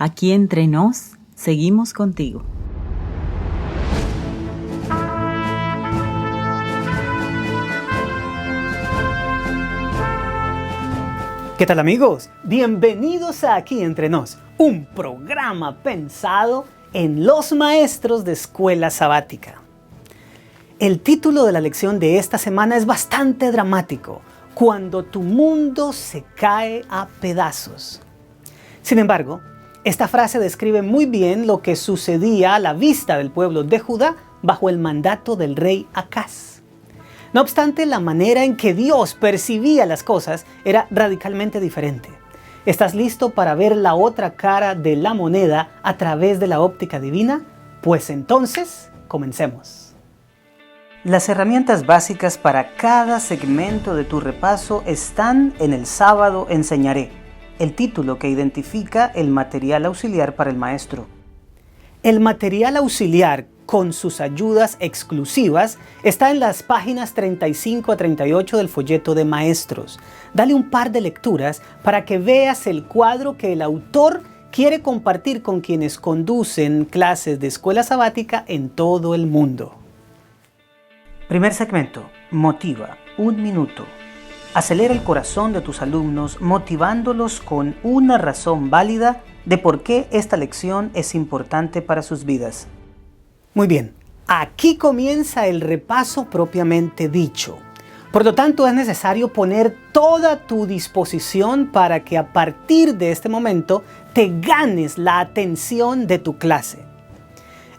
Aquí entre nos, seguimos contigo. ¿Qué tal, amigos? Bienvenidos a Aquí Entre Nos, un programa pensado en los maestros de escuela sabática. El título de la lección de esta semana es bastante dramático: Cuando tu mundo se cae a pedazos. Sin embargo, esta frase describe muy bien lo que sucedía a la vista del pueblo de Judá bajo el mandato del rey Acaz. No obstante, la manera en que Dios percibía las cosas era radicalmente diferente. ¿Estás listo para ver la otra cara de la moneda a través de la óptica divina? Pues entonces, comencemos. Las herramientas básicas para cada segmento de tu repaso están en El Sábado Enseñaré, el título que identifica el material auxiliar para el maestro. El material auxiliar, con sus ayudas exclusivas, está en las páginas 35 a 38 del folleto de maestros. Dale un par de lecturas para que veas el cuadro que el autor quiere compartir con quienes conducen clases de escuela sabática en todo el mundo. Primer segmento: motiva, 1 minuto. Acelera el corazón de tus alumnos motivándolos con una razón válida de por qué esta lección es importante para sus vidas. Muy bien, aquí comienza el repaso propiamente dicho. Por lo tanto, es necesario poner toda tu disposición para que a partir de este momento te ganes la atención de tu clase.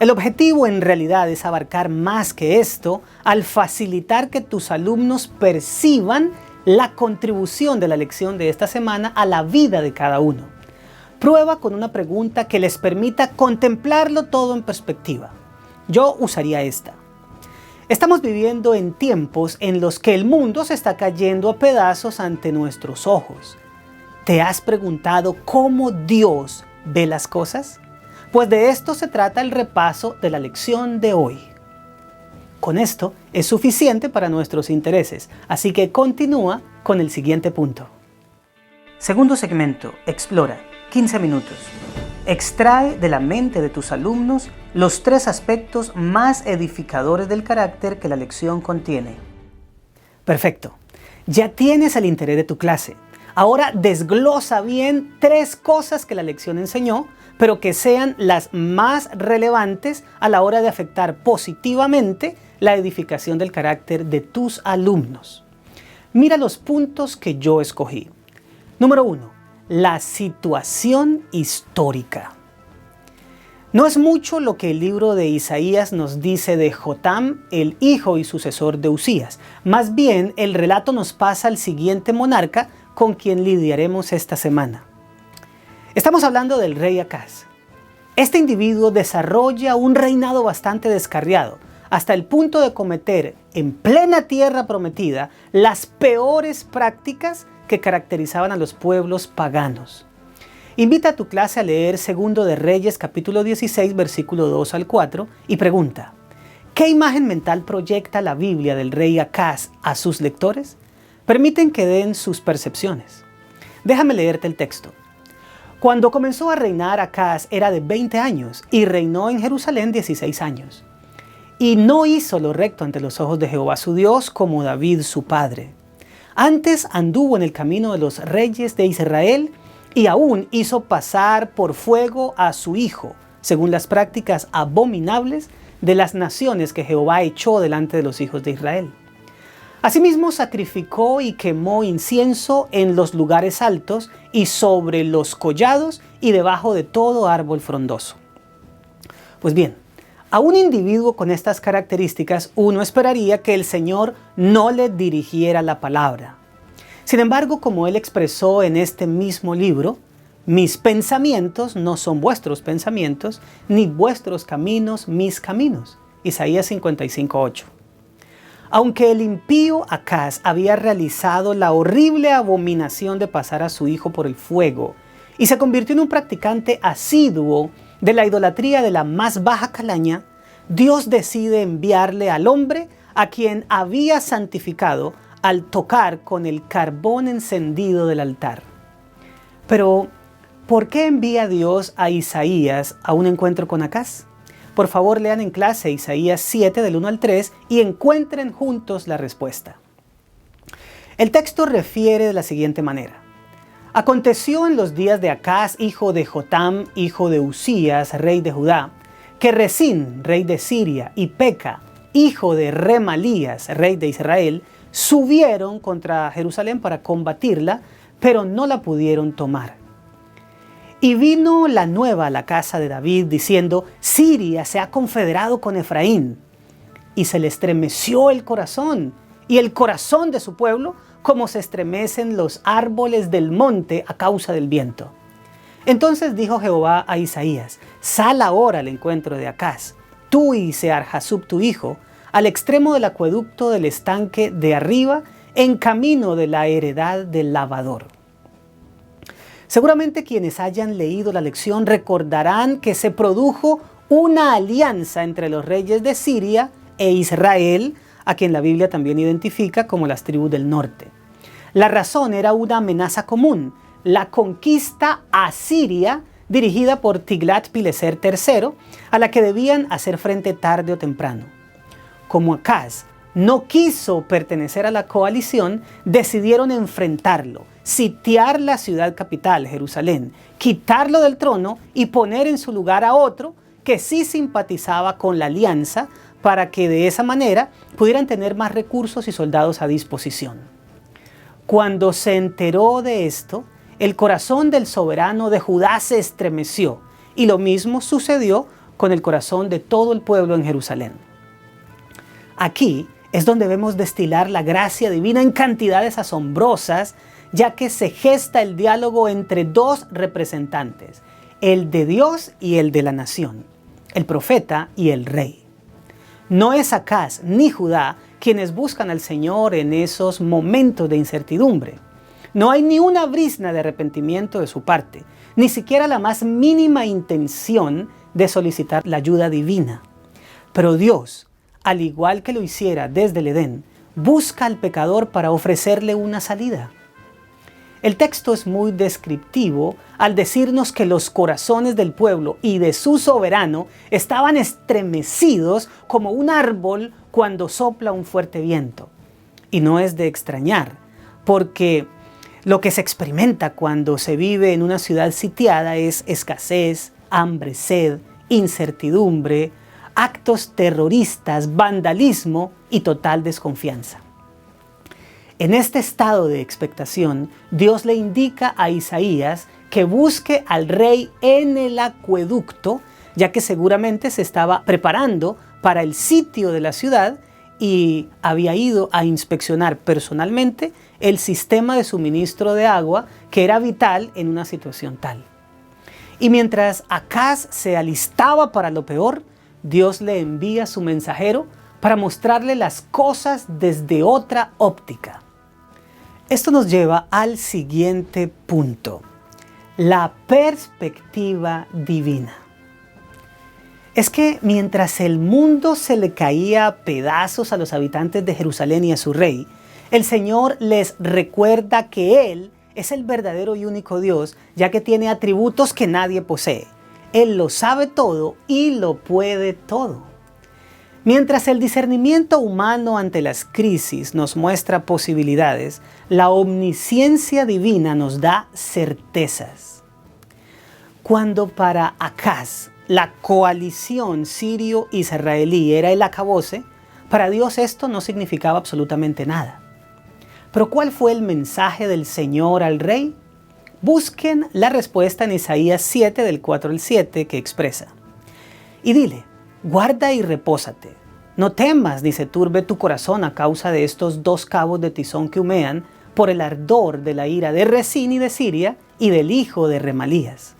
El objetivo en realidad es abarcar más que esto al facilitar que tus alumnos perciban la contribución de la lección de esta semana a la vida de cada uno. Prueba con una pregunta que les permita contemplarlo todo en perspectiva. Yo usaría esta. Estamos viviendo en tiempos en los que el mundo se está cayendo a pedazos ante nuestros ojos. ¿Te has preguntado cómo Dios ve las cosas? Pues de esto se trata el repaso de la lección de hoy. Con esto es suficiente para nuestros intereses, así que continúa con el siguiente punto. Segundo segmento: explora, 15 minutos. Extrae de la mente de tus alumnos los 3 aspectos más edificadores del carácter que la lección contiene. Perfecto. Ya tienes el interés de tu clase. Ahora desglosa bien 3 cosas que la lección enseñó, pero que sean las más relevantes a la hora de afectar positivamente la edificación del carácter de tus alumnos. Mira los puntos que yo escogí. Número 1. La situación histórica. No es mucho lo que el libro de Isaías nos dice de Jotam, el hijo y sucesor de Usías. Más bien, el relato nos pasa al siguiente monarca con quien lidiaremos esta semana. Estamos hablando del rey Acaz. Este individuo desarrolla un reinado bastante descarriado, hasta el punto de cometer en plena tierra prometida las peores prácticas que caracterizaban a los pueblos paganos. Invita a tu clase a leer 2 de Reyes capítulo 16 versículo 2 al 4 y pregunta: ¿qué imagen mental proyecta la Biblia del rey Acaz a sus lectores? Permiten que den sus percepciones. Déjame leerte el texto. Cuando comenzó a reinar, Acaz era de 20 años y reinó en Jerusalén 16 años. Y no hizo lo recto ante los ojos de Jehová su Dios como David su padre. Antes anduvo en el camino de los reyes de Israel y aún hizo pasar por fuego a su hijo, según las prácticas abominables de las naciones que Jehová echó delante de los hijos de Israel. Asimismo, sacrificó y quemó incienso en los lugares altos y sobre los collados y debajo de todo árbol frondoso. Pues bien, a un individuo con estas características uno esperaría que el Señor no le dirigiera la palabra. Sin embargo, como él expresó en este mismo libro, mis pensamientos no son vuestros pensamientos, ni vuestros caminos mis caminos. Isaías 55:8. Aunque el impío Acaz había realizado la horrible abominación de pasar a su hijo por el fuego y se convirtió en un practicante asiduo de la idolatría de la más baja calaña, Dios decide enviarle al hombre a quien había santificado al tocar con el carbón encendido del altar. Pero, ¿Por qué envía Dios a Isaías a un encuentro con Acaz? Por favor, lean en clase Isaías 7 del 1 al 3 y encuentren juntos la respuesta. El texto refiere de la siguiente manera. Aconteció en los días de Acaz, hijo de Jotam, hijo de Usías, rey de Judá, que Resín, rey de Siria, y Peca, hijo de Remalías, rey de Israel, subieron contra Jerusalén para combatirla, pero no la pudieron tomar. Y vino la nueva a la casa de David, diciendo, Siria se ha confederado con Efraín. Y se le estremeció el corazón, y el corazón de su pueblo, como se estremecen los árboles del monte a causa del viento. Entonces dijo Jehová a Isaías, sal ahora al encuentro de Acaz, tú y Sear-Jasub tu hijo, al extremo del acueducto del estanque de arriba, en camino de la heredad del lavador. Seguramente quienes hayan leído la lección recordarán que se produjo una alianza entre los reyes de Siria e Israel, a quien la Biblia también identifica como las tribus del norte. La razón era una amenaza común, la conquista asiria dirigida por Tiglat-Pileser III, a la que debían hacer frente tarde o temprano. Como Acaz no quiso pertenecer a la coalición, decidieron enfrentarlo, sitiar la ciudad capital, Jerusalén, quitarlo del trono y poner en su lugar a otro que sí simpatizaba con la alianza para que de esa manera pudieran tener más recursos y soldados a disposición. Cuando se enteró de esto, el corazón del soberano de Judá se estremeció y lo mismo sucedió con el corazón de todo el pueblo en Jerusalén. Aquí es donde vemos destilar la gracia divina en cantidades asombrosas, ya que se gesta el diálogo entre dos representantes, el de Dios y el de la nación, el profeta y el rey. No es Acaz ni Judá quienes buscan al Señor en esos momentos de incertidumbre. No hay ni una brizna de arrepentimiento de su parte, ni siquiera la más mínima intención de solicitar la ayuda divina. Pero Dios, al igual que lo hiciera desde el Edén, busca al pecador para ofrecerle una salida. El texto es muy descriptivo al decirnos que los corazones del pueblo y de su soberano estaban estremecidos como un árbol cuando sopla un fuerte viento. Y no es de extrañar, porque lo que se experimenta cuando se vive en una ciudad sitiada es escasez, hambre, sed, incertidumbre, actos terroristas, vandalismo y total desconfianza. En este estado de expectación, Dios le indica a Isaías que busque al rey en el acueducto, ya que seguramente se estaba preparando para el sitio de la ciudad y había ido a inspeccionar personalmente el sistema de suministro de agua, que era vital en una situación tal. Y mientras Acaz se alistaba para lo peor, Dios le envía su mensajero para mostrarle las cosas desde otra óptica. Esto nos lleva al siguiente punto, la perspectiva divina. Es que mientras el mundo se le caía a pedazos a los habitantes de Jerusalén y a su rey, el Señor les recuerda que Él es el verdadero y único Dios, ya que tiene atributos que nadie posee. Él lo sabe todo y lo puede todo. Mientras el discernimiento humano ante las crisis nos muestra posibilidades, la omnisciencia divina nos da certezas. Cuando para Acaz la coalición sirio-israelí era el acabose, para Dios esto no significaba absolutamente nada. Pero ¿cuál fue el mensaje del Señor al rey? Busquen la respuesta en Isaías 7 del 4 al 7 que expresa: y dile, guarda y repósate, no temas ni se turbe tu corazón a causa de estos dos cabos de tizón que humean por el ardor de la ira de Resín y de Siria y del hijo de Remalías.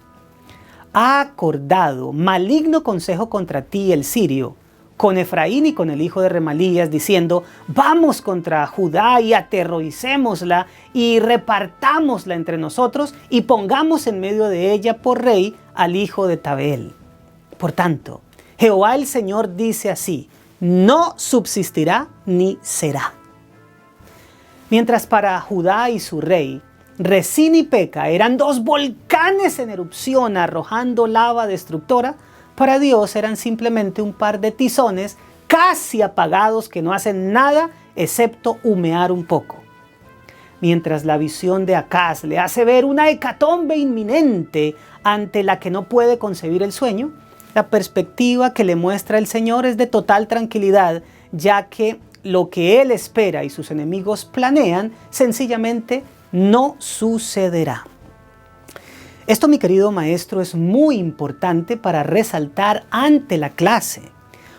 Ha acordado maligno consejo contra ti el sirio, con Efraín y con el hijo de Remalías, diciendo, vamos contra Judá y aterroricémosla y repartámosla entre nosotros y pongamos en medio de ella por rey al hijo de Tabeel. Por tanto, Jehová el Señor dice así, no subsistirá ni será. Mientras para Judá y su rey Resín y Peca eran dos volcanes en erupción arrojando lava destructora, para Dios eran simplemente un par de tizones casi apagados que no hacen nada excepto humear un poco. Mientras la visión de Acaz le hace ver una hecatombe inminente ante la que no puede concebir el sueño, la perspectiva que le muestra el Señor es de total tranquilidad, ya que lo que él espera y sus enemigos planean sencillamente no sucederá. Esto, mi querido maestro, es muy importante para resaltar ante la clase,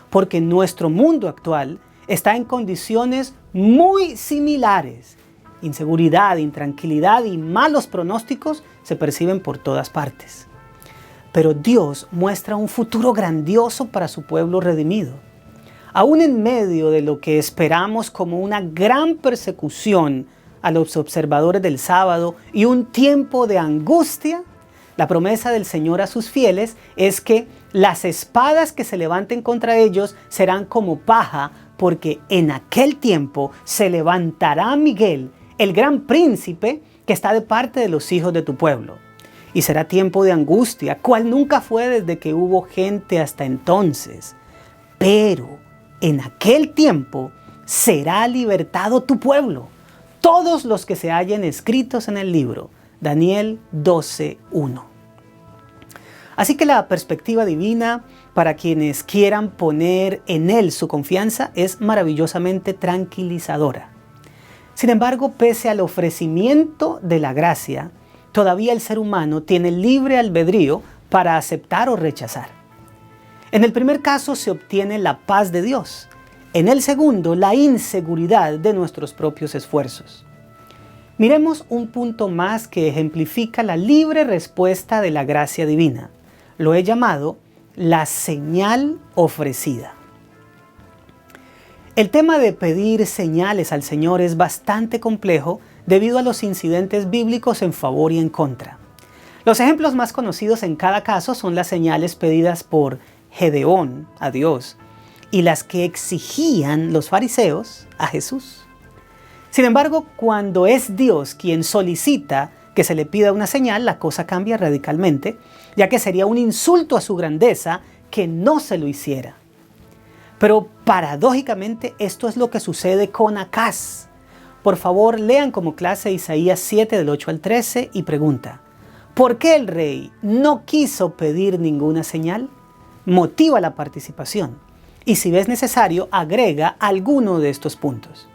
porque nuestro mundo actual está en condiciones muy similares. Inseguridad, intranquilidad y malos pronósticos se perciben por todas partes. Pero Dios muestra un futuro grandioso para su pueblo redimido. Aún en medio de lo que esperamos como una gran persecución a los observadores del sábado y un tiempo de angustia, la promesa del Señor a sus fieles es que las espadas que se levanten contra ellos serán como paja, porque en aquel tiempo se levantará Miguel, el gran príncipe que está de parte de los hijos de tu pueblo. Y será tiempo de angustia, cual nunca fue desde que hubo gente hasta entonces. Pero en aquel tiempo será libertado tu pueblo, todos los que se hallen escritos en el libro. Daniel 12:1. Así que la perspectiva divina para quienes quieran poner en Él su confianza es maravillosamente tranquilizadora. Sin embargo, pese al ofrecimiento de la gracia, todavía el ser humano tiene libre albedrío para aceptar o rechazar. En el primer caso se obtiene la paz de Dios. En el segundo, la inseguridad de nuestros propios esfuerzos. Miremos un punto más que ejemplifica la libre respuesta de la gracia divina. Lo he llamado la señal ofrecida. El tema de pedir señales al Señor es bastante complejo debido a los incidentes bíblicos en favor y en contra. Los ejemplos más conocidos en cada caso son las señales pedidas por Gedeón a Dios y las que exigían los fariseos a Jesús. Sin embargo, cuando es Dios quien solicita que se le pida una señal, la cosa cambia radicalmente, ya que sería un insulto a su grandeza que no se lo hiciera. Pero paradójicamente esto es lo que sucede con Acaz. Por favor, lean como clase Isaías 7 del 8 al 13 y pregunta: ¿por qué el rey no quiso pedir ninguna señal? Motiva la participación y, si ves necesario, agrega alguno de estos puntos.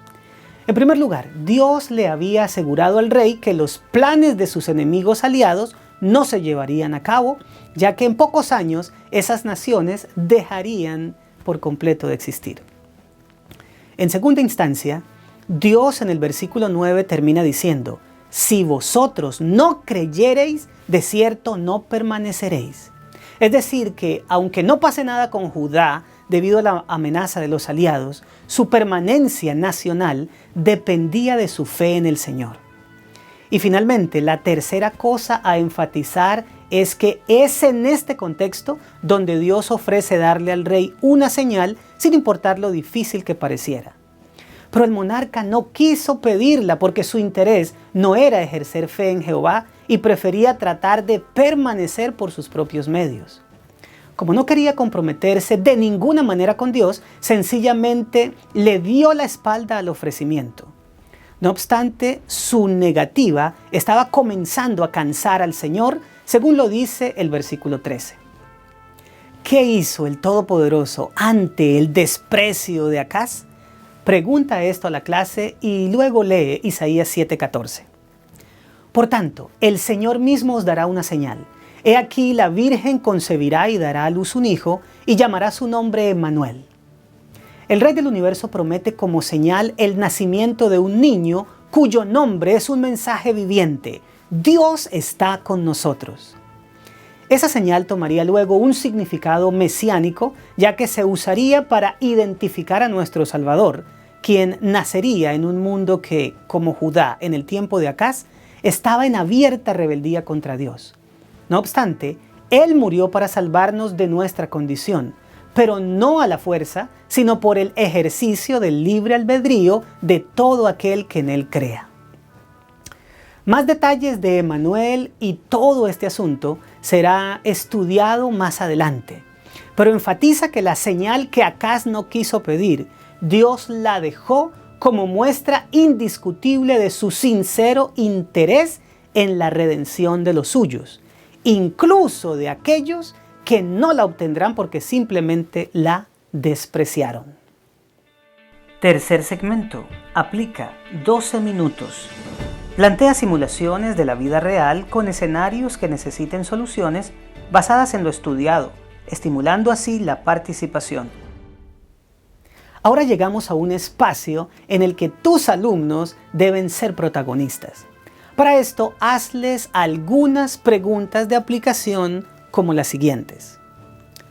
En primer lugar, Dios le había asegurado al rey que los planes de sus enemigos aliados no se llevarían a cabo, ya que en pocos años esas naciones dejarían por completo de existir. En segunda instancia, Dios en el versículo 9 termina diciendo: si vosotros no creyereis, de cierto no permaneceréis. Es decir, que aunque no pase nada con Judá debido a la amenaza de los aliados, su permanencia nacional dependía de su fe en el Señor. Y finalmente, la tercera cosa a enfatizar es que es en este contexto donde Dios ofrece darle al rey una señal sin importar lo difícil que pareciera. Pero el monarca no quiso pedirla porque su interés no era ejercer fe en Jehová y prefería tratar de permanecer por sus propios medios. Como no quería comprometerse de ninguna manera con Dios, sencillamente le dio la espalda al ofrecimiento. No obstante, su negativa estaba comenzando a cansar al Señor, según lo dice el versículo 13. ¿Qué hizo el Todopoderoso ante el desprecio de Acaz? Pregunta esto a la clase y luego lee Isaías 7:14. Por tanto, el Señor mismo os dará una señal. He aquí la Virgen concebirá y dará a luz un hijo y llamará su nombre Emmanuel. El Rey del Universo promete como señal el nacimiento de un niño cuyo nombre es un mensaje viviente: Dios está con nosotros. Esa señal tomaría luego un significado mesiánico, ya que se usaría para identificar a nuestro Salvador, quien nacería en un mundo que, como Judá en el tiempo de Acaz, estaba en abierta rebeldía contra Dios. No obstante, Él murió para salvarnos de nuestra condición, pero no a la fuerza, sino por el ejercicio del libre albedrío de todo aquel que en Él crea. Más detalles de Emanuel y todo este asunto será estudiado más adelante, pero enfatiza que la señal que Acaz no quiso pedir, Dios la dejó como muestra indiscutible de su sincero interés en la redención de los suyos, incluso de aquellos que no la obtendrán porque simplemente la despreciaron. Tercer segmento. Aplica 12 minutos. Plantea simulaciones de la vida real con escenarios que necesiten soluciones basadas en lo estudiado, estimulando así la participación. Ahora llegamos a un espacio en el que tus alumnos deben ser protagonistas. Para esto, hazles algunas preguntas de aplicación como las siguientes.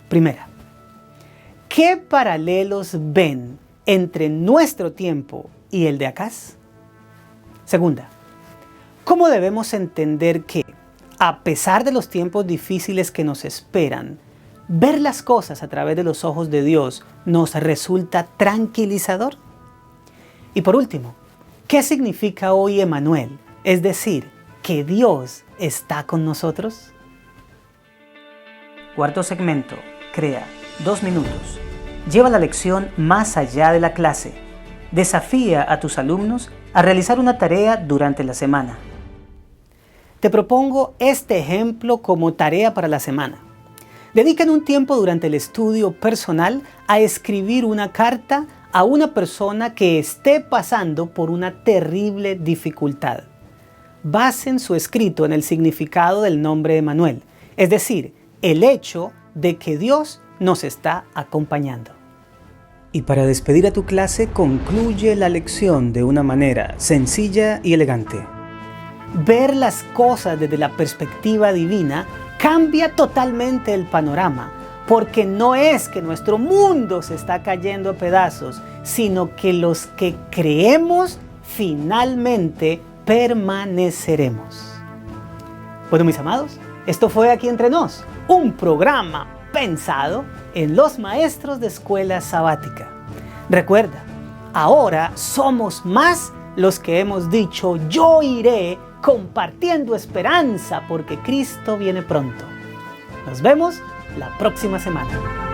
Primera, ¿qué paralelos ven entre nuestro tiempo y el de Acaz? Segunda, ¿cómo debemos entender que, a pesar de los tiempos difíciles que nos esperan, ver las cosas a través de los ojos de Dios nos resulta tranquilizador? Y por último, ¿qué significa hoy Emanuel? Es decir, que Dios está con nosotros. Cuarto segmento. Crea 2 minutos. Lleva la lección más allá de la clase. Desafía a tus alumnos a realizar una tarea durante la semana. Te propongo este ejemplo como tarea para la semana. Dediquen un tiempo durante el estudio personal a escribir una carta a una persona que esté pasando por una terrible dificultad. Basen su escrito en el significado del nombre de Emanuel, es decir, el hecho de que Dios nos está acompañando. Y para despedir a tu clase, concluye la lección de una manera sencilla y elegante. Ver las cosas desde la perspectiva divina cambia totalmente el panorama, porque no es que nuestro mundo se está cayendo a pedazos, sino que los que creemos finalmente permaneceremos. Bueno, mis amados, esto fue Aquí Entre Nos, un programa pensado en los maestros de escuela sabática. Recuerda, ahora somos más los que hemos dicho yo iré, compartiendo esperanza porque Cristo viene pronto. Nos vemos la próxima semana.